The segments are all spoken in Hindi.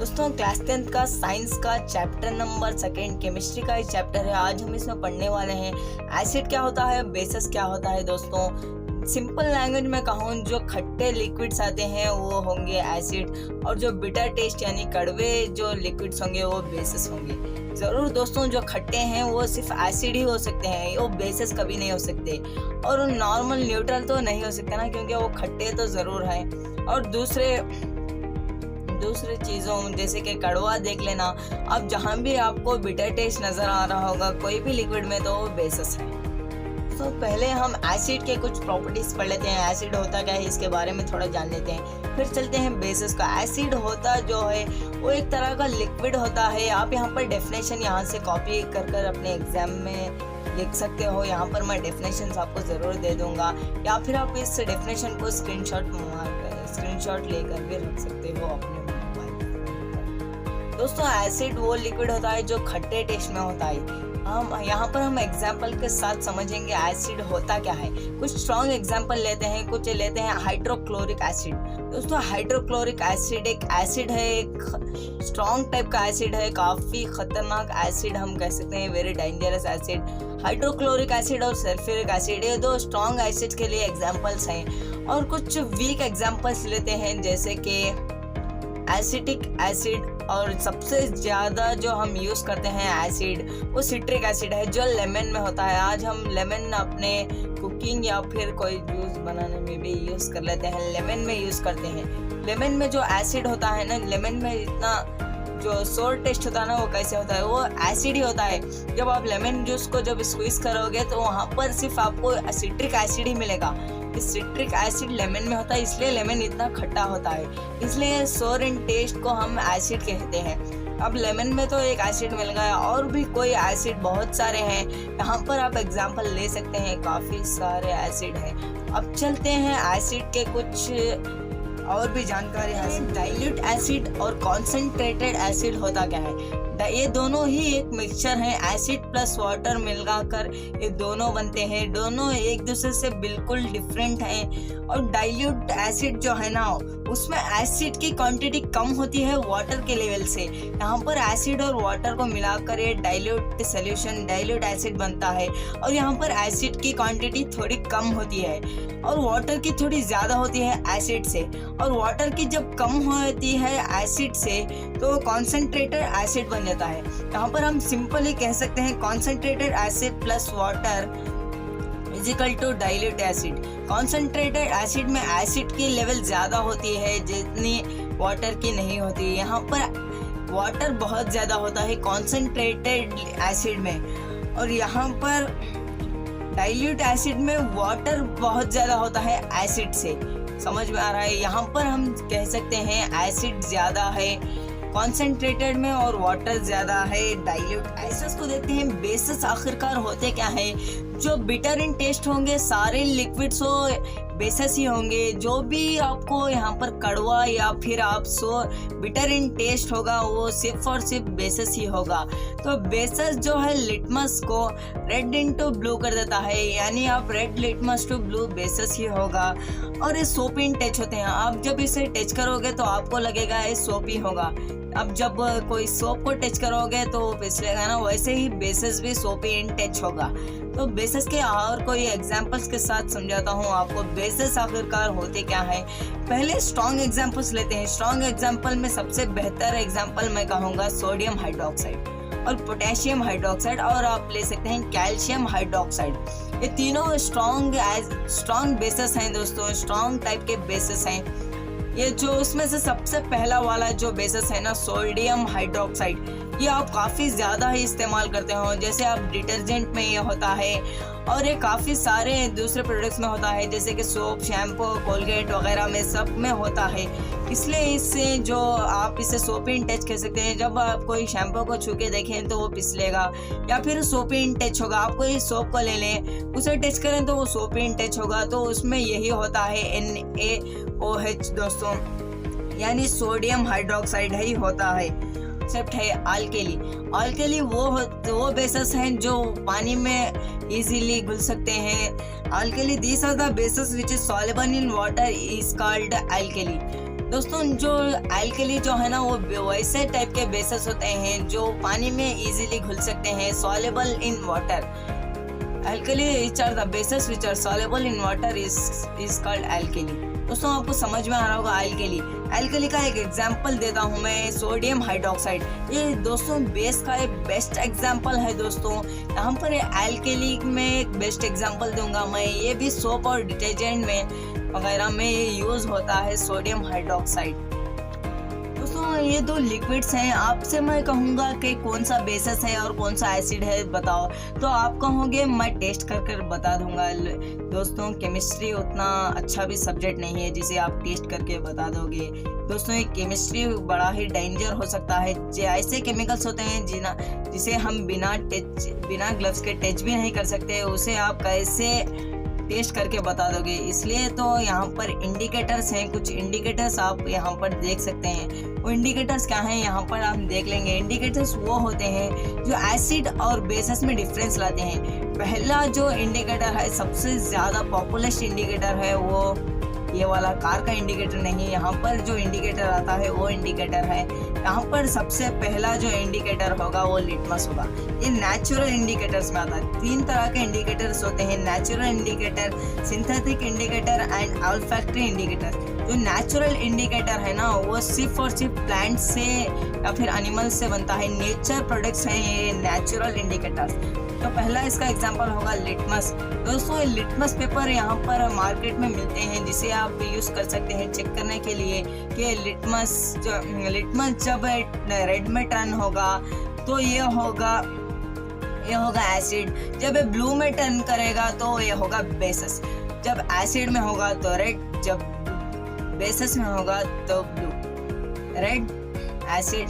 दोस्तों क्लास 10th का साइंस का चैप्टर नंबर 2 केमिस्ट्री का ही चैप्टर है। आज हम इसमें पढ़ने वाले हैं एसिड क्या होता है, बेसिस क्या होता है। दोस्तों सिंपल लैंग्वेज में कहूँ, जो खट्टे लिक्विड्स आते हैं वो होंगे एसिड, और जो बिटर टेस्ट यानी कड़वे जो लिक्विड्स होंगे वो बेसिस होंगे। ज़रूर दोस्तों, जो खट्टे हैं वो सिर्फ एसिड ही हो सकते हैं, वो बेसिस कभी नहीं हो सकते। और नॉर्मल न्यूट्रल तो नहीं हो सकते ना, क्योंकि वो खट्टे तो ज़रूर हैं। और दूसरे चीज़ों जैसे कि कड़वा देख लेना, अब जहाँ भी आपको बिटर टेस्ट नज़र आ रहा होगा कोई भी लिक्विड में, तो वो बेसिस है। तो पहले हम एसिड के कुछ प्रॉपर्टीज़ पढ़ लेते हैं। एसिड होता क्या है इसके बारे में थोड़ा जान लेते हैं, फिर चलते हैं बेसिस का। एसिड होता जो है वो एक तरह का लिक्विड होता है। आप यहाँ पर डेफिनेशन यहाँ से कॉपी कर अपने एग्जाम में लिख सकते हो। यहाँ पर मैं डेफिनेशन आपको ज़रूर दे दूंगा, या फिर आप इस डेफिनेशन को स्क्रीनशॉट लेकर भी रख सकते हो अपने मोबाइल। दोस्तों एसिड वो लिक्विड होता है जो खट्टे टेस्ट में होता है। हम एग्जाम्पल के साथ समझेंगे एसिड होता क्या है। कुछ स्ट्रॉन्ग एग्जाम्पल लेते हैं, कुछ लेते हैं हाइड्रोक्लोरिक एसिड। दोस्तों हाइड्रोक्लोरिक एसिड एक एसिड है, एक स्ट्रॉन्ग टाइप का एसिड है, काफ़ी खतरनाक एसिड हम कह सकते हैं, very dangerous acid. Hydrochloric acid और सल्फ्यूरिक एसिड, ये दो स्ट्रॉन्ग एसिड के लिए एग्जाम्पल्स हैं। और कुछ वीक एग्जाम्पल्स लेते हैं जैसे कि एसिटिक एसिड, और सबसे ज़्यादा जो हम यूज़ करते हैं एसिड वो सिट्रिक एसिड है, जो लेमन में होता है। आज हम लेमन अपने कुकिंग या फिर कोई जूस बनाने में भी यूज़ कर लेते हैं, लेमन में यूज़ करते हैं। लेमन में जो एसिड होता है ना, लेमन में इतना जो सोर टेस्ट होता है ना, वो कैसे होता है, वो एसिड ही होता है। जब आप लेमन जूस को जब स्क्वीज करोगे तो वहाँ पर सिर्फ आपको सिट्रिक एसिड ही मिलेगा। सिट्रिक एसिड लेमन में होता है, इसलिए लेमन इतना खट्टा होता है, इसलिए सोर इन टेस्ट को हम एसिड कहते हैं। अब लेमन में तो एक एसिड मिल गया, और भी कोई एसिड बहुत सारे हैं, यहाँ पर आप एग्जांपल ले सकते हैं, काफ़ी सारे एसिड हैं। अब चलते हैं एसिड के कुछ और भी जानकारी है। डाइल्यूट एसिड और कॉन्सेंट्रेटेड एसिड होता क्या है। ये दोनों ही एक मिक्सचर है, एसिड प्लस वाटर मिलकर ये दोनों बनते हैं। दोनों एक दूसरे से बिल्कुल डिफरेंट हैं। और डाइल्यूट एसिड जो है ना, उसमें एसिड की क्वांटिटी कम होती है वाटर के लेवल से। यहाँ पर एसिड और वाटर को मिलाकर ये डाइल्यूट सॉल्यूशन डाइल्यूट एसिड बनता है। और यहाँ पर एसिड की क्वांटिटी थोड़ी कम होती है और वाटर की थोड़ी ज़्यादा होती है एसिड से। और वाटर की जब कम होती है एसिड से तो कॉन्सेंट्रेटेड एसिड बन जाता है। यहाँ पर हम सिंपली कह सकते हैं concentrated acid plus water is equal to dilute acid. Concentrated acid में एसिड की लेवल ज़्यादा होती है जितनी वाटर की नहीं होती। यहाँ पर वाटर बहुत ज़्यादा होता है कॉन्सेंट्रेटेड एसिड में, और यहाँ पर डाइल्यूट एसिड में वाटर बहुत ज़्यादा होता है एसिड से। समझ में आ रहा है। यहाँ पर हम कह सकते हैं एसिड ज़्यादा है कॉन्सेंट्रेटेड में और वाटर ज़्यादा है डाइल्यूट। बेसिस को देखते हैं। बेसिस आखिरकार होते क्या है। जो बिटर इन टेस्ट होंगे सारे लिक्विड्स बेसिस ही होंगे। जो भी आपको यहाँ पर कड़वा या फिर आप बिटर इन टेस्ट होगा वो सिर्फ और सिर्फ बेसिस ही होगा। तो बेसिस जो है लिटमस को रेड इनटू ब्लू कर देता है, यानी आप red litmus to blue bases ही होगा। और ये सोप इन टच होते हैं। आप जब इसे टच करोगे तो आपको लगेगा ये सोप ही होगा। अब जब कोई सोप को टच करोगे तो फिसलेगा ना, वैसे ही बेसिस भी सोप इन टच होगा। तो बेसिस के और कोई एग्जांपल्स के साथ समझाता हूँ आपको बेसिस आखिरकार होते क्या है। पहले स्ट्रॉन्ग एग्जांपल्स लेते हैं। स्ट्रॉन्ग एग्जांपल में सबसे बेहतर एग्जांपल मैं कहूँगा सोडियम हाइड्रोक्साइड और पोटेशियम हाइड्रोक्साइड, और आप ले सकते हैं कैल्शियम हाइड्रोक्साइड। ये तीनों स्ट्रॉन्ग बेसिस हैं दोस्तों, स्ट्रॉन्ग टाइप के बेसिस हैं। ये जो उसमें से सबसे पहला वाला जो बेसिस है ना, सोडियम हाइड्रोक्साइड, ये आप काफ़ी ज़्यादा ही इस्तेमाल करते हो। जैसे आप डिटर्जेंट में ये होता है, और ये काफ़ी सारे दूसरे प्रोडक्ट्स में होता है, जैसे कि सोप, शैम्पू, कोलगेट वगैरह में सब में होता है। इसलिए इससे जो आप इसे सोप इन टच कह सकते हैं। जब आप कोई शैम्पू को छू के देखें तो वो फिसलेगा, या फिर सोप इन टच होगा। आप कोई सोप को ले लें, उसे टच करें तो वो सोप इन टच होगा। तो उसमें यही होता है NaOH दोस्तों, यानी सोडियम हाइड्रोक्साइड ही होता है। एक्सेप्ट है अल्केली वो बेसिस हैं जो पानी में इजीली घुल सकते हैं। Alkali, these are the bases which is soluble in water is called alkali. दोस्तों जो एल्कली जो है ना वो वैसे टाइप के बेसेस होते हैं जो पानी में इजीली घुल सकते हैं, soluble in water. Alkali which are the bases which are soluble in water is called alkali. दोस्तों आपको समझ में आ रहा होगा एल्कली का एक एग्जांपल देता हूँ मैं, सोडियम हाइड्रोक्साइड। ये दोस्तों बेस का एक बेस्ट एग्जांपल है दोस्तों। यहाँ पर एल्कली में एक बेस्ट एग्जांपल दूंगा मैं, ये भी सोप और डिटर्जेंट में वगैरह में ये यूज होता है सोडियम हाइड्रोक्साइड। दोस्तों ये दो लिक्विड्स हैं, आपसे मैं कहूँगा कि कौन सा बेसिस है और कौन सा एसिड है बताओ, तो आप कहोगे मैं टेस्ट कर बता दूंगा। दोस्तों केमिस्ट्री उतना अच्छा भी सब्जेक्ट नहीं है जिसे आप टेस्ट करके बता दोगे। दोस्तों ये केमिस्ट्री बड़ा ही डेंजर हो सकता है। ऐसे केमिकल्स होते हैं जिसे हम बिना ग्लव्स के टच भी नहीं कर सकते, उसे आप कैसे टेस्ट करके बता दोगे। इसलिए तो यहाँ पर इंडिकेटर्स हैं, कुछ इंडिकेटर्स आप यहाँ पर देख सकते हैं। वो इंडिकेटर्स क्या हैं यहाँ पर आप देख लेंगे। इंडिकेटर्स वो होते हैं जो एसिड और बेसिस में डिफरेंस लाते हैं। पहला जो इंडिकेटर है, सबसे ज़्यादा पॉपुलर इंडिकेटर है, वो ये वाला कार का इंडिकेटर नहीं, यहाँ पर जो इंडिकेटर आता है वो इंडिकेटर है। यहाँ पर सबसे पहला जो इंडिकेटर होगा वो लिटमस होगा। ये नेचुरल इंडिकेटर्स में आता है। 3 तरह के इंडिकेटर्स होते हैं, natural indicator, synthetic indicator and olfactory indicator. जो नेचुरल इंडिकेटर है ना वो सिर्फ और सिर्फ प्लांट से या फिर एनिमल से बनता है, नेचर प्रोडक्ट्स हैं ये नेचुरल इंडिकेटर्स। तो पहला इसका एग्जांपल होगा लिटमस। दोस्तों ये लिटमस पेपर यहाँ पर मार्केट में मिलते हैं जिसे आप यूज़ कर सकते हैं चेक करने के लिए कि लिटमस जब रेड में टर्न होगा तो ये होगा एसिड, जब ये ब्लू में टर्न करेगा तो ये होगा बेसिस। जब एसिड में होगा तो रेड, जब बेसिस में होगा तो blue. Red acid,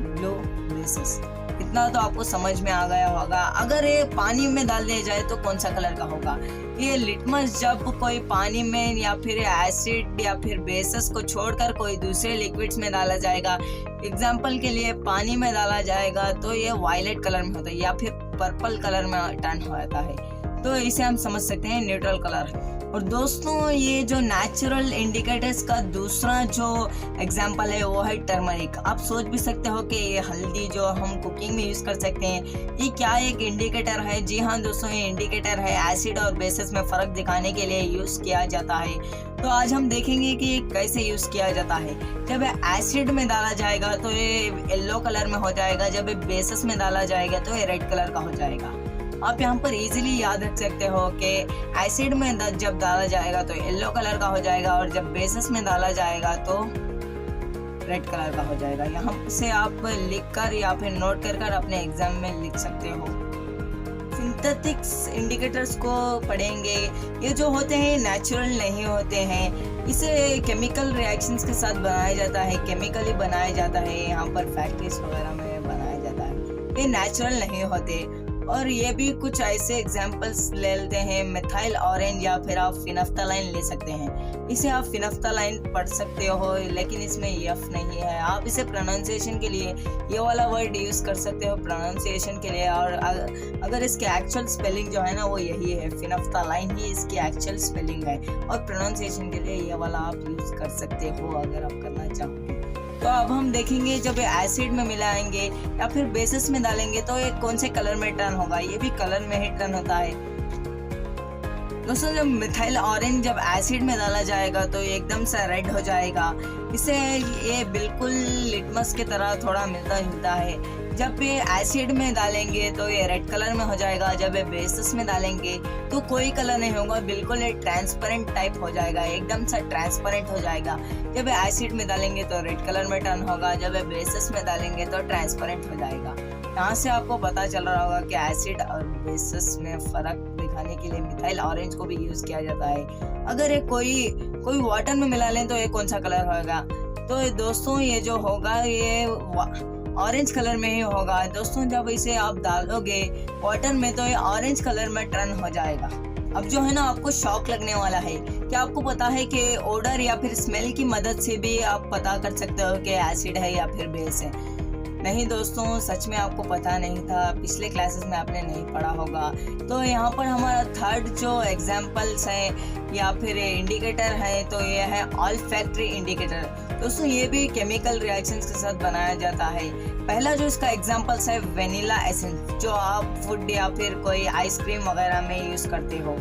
blue basis. इतना तो आपको समझ में आ गया होगा। अगर ये पानी में डाल दिया जाए तो कौन सा कलर का होगा? ये लिटमस जब कोई पानी में या फिर एसिड या फिर बेसिस को छोड़कर कोई दूसरे लिक्विड्स में डाला जाएगा, एग्जांपल के लिए पानी में डाला जाएगा तो ये वायलेट कलर में होता है या फिर पर्पल कलर में टर्न होता है, तो इसे हम समझ सकते हैं न्यूट्रल कलर। और दोस्तों ये जो नेचुरल इंडिकेटर्स का दूसरा जो एग्जांपल है वो है टर्मरिक। आप सोच भी सकते हो कि ये हल्दी जो हम कुकिंग में यूज़ कर सकते हैं, ये क्या एक इंडिकेटर है? जी हाँ दोस्तों, ये इंडिकेटर है। एसिड और बेसिस में फ़र्क दिखाने के लिए यूज़ किया जाता है। तो आज हम देखेंगे कि ये कैसे यूज़ किया जाता है। जब एसिड में डाला जाएगा तो ये येलो कलर में हो जाएगा, जब बेसिस में डाला जाएगा तो ये रेड कलर का हो जाएगा। आप यहाँ पर इजीली याद रख सकते हो कि एसिड में जब डाला जाएगा तो येलो कलर का हो जाएगा और जब बेसिस में डाला जाएगा तो रेड कलर का हो जाएगा। यहाँ से आप लिख कर या फिर नोट कर अपने एग्जाम में लिख सकते हो। सिंथेटिक्स इंडिकेटर्स को पढ़ेंगे। ये जो होते हैं नेचुरल नहीं होते हैं, इसे केमिकल रिएक्शंस के साथ बनाया जाता है, केमिकली बनाया जाता है, यहाँ पर फैक्ट्रीज वगैरह में बनाया जाता है। ये नेचुरल नहीं होते। और ये भी कुछ ऐसे एग्जांपल्स ले लेते हैं, मिथाइल ऑरेंज या फिर आप फिनफ्थालाइन ले सकते हैं। इसे आप फिनफ्थालाइन पढ़ सकते हो लेकिन इसमें एफ नहीं है। आप इसे प्रोनाउंसिएशन के लिए ये वाला वर्ड यूज़ कर सकते हो प्रोनाउंसिएशन के लिए, और अगर इसके एक्चुअल स्पेलिंग जो है ना वो यही है, फिनफ्थालाइन ही इसकी एक्चुअल स्पेलिंग है, और प्रोनाउंसिएशन के लिए ये वाला आप यूज़ कर सकते हो अगर आप करना चाहोगे। तो अब हम देखेंगे जब एसिड में मिलाएंगे या फिर बेसिस में डालेंगे तो ये कौन से कलर में टर्न होगा। ये भी कलर में ही टर्न होता है। दोस्तों जब मिथाइल ऑरेंज जब एसिड में डाला जाएगा तो ये एकदम से रेड हो जाएगा। इसे ये बिल्कुल लिटमस की तरह थोड़ा मिलता जुलता है। जब ये एसिड में डालेंगे तो ये रेड कलर में हो जाएगा, जब ये बेसिस में डालेंगे तो कोई कलर नहीं होगा, बिल्कुल ये ट्रांसपेरेंट टाइप हो जाएगा, एकदम सा ट्रांसपेरेंट हो जाएगा। जब ये एसिड में डालेंगे तो रेड कलर में टर्न होगा, जब ये बेसिस में डालेंगे तो ट्रांसपेरेंट हो जाएगा। यहाँ से आपको पता चल रहा होगा कि एसिड और बेसिस में फ़र्क दिखाने के लिए मिथाइल ऑरेंज को भी यूज़ किया जाता है। अगर ये कोई वाटर में मिला लें तो ये कौन सा कलर होगा? तो दोस्तों ये जो होगा ये ऑरेंज कलर में ही होगा। दोस्तों जब इसे आप डालोगे वाटर में तो ये ऑरेंज कलर में टर्न हो जाएगा। अब जो है ना आपको शॉक लगने वाला है। क्या आपको पता है कि ओडर या फिर स्मेल की मदद से भी आप पता कर सकते हो कि एसिड है या फिर बेस है? नहीं दोस्तों, सच में आपको पता नहीं था, पिछले क्लासेस में आपने नहीं पढ़ा होगा। तो यहाँ पर हमारा थर्ड जो एग्जाम्पल्स है या फिर इंडिकेटर है तो ये है ऑल्फैक्टरी इंडिकेटर। दोस्तों ये भी केमिकल रिएक्शंस के साथ बनाया जाता है। पहला जो इसका एग्जांपल्स है वेनिला एसेंस, जो आप फूड या फिर कोई आइसक्रीम वगैरह में यूज करते हो।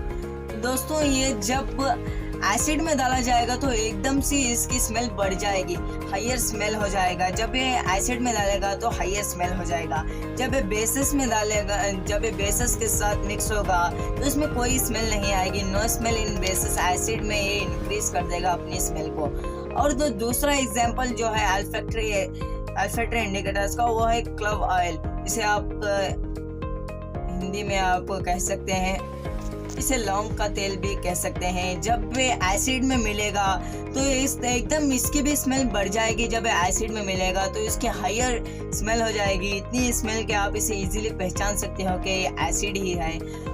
दोस्तों ये जब एसिड में डाला जाएगा तो एकदम से इसकी स्मेल बढ़ जाएगी, हायर स्मेल हो जाएगा। जब ये एसिड में डालेगा तो हायर स्मेल हो जाएगा। जब ये बेसिस में डालेगा, जब ये बेसिस के साथ मिक्स होगा तो इसमें कोई स्मेल नहीं आएगी। No smell in bases, acid में ये इंक्रीज कर देगा अपनी स्मेल को। और तो दूसरा एग्जांपल जो है अल्फैक्टरी इंडिकेटर्स का, वो है क्लव ऑयल। इसे आप हिंदी में आप कह सकते हैं, इसे लौंग का तेल भी कह सकते हैं। जब वे एसिड में मिलेगा तो एकदम इसकी भी स्मेल बढ़ जाएगी। जब एसिड में मिलेगा तो इसकी हायर स्मेल हो जाएगी, इतनी स्मेल कि आप इसे इजीली पहचान सकते हो कि ये एसिड ही है।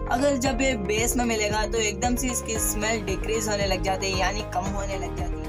अगर जब ये बेस में मिलेगा तो एकदम से इसकी स्मेल डिक्रीज होने लग जाती है, यानी कम होने लग जाती है।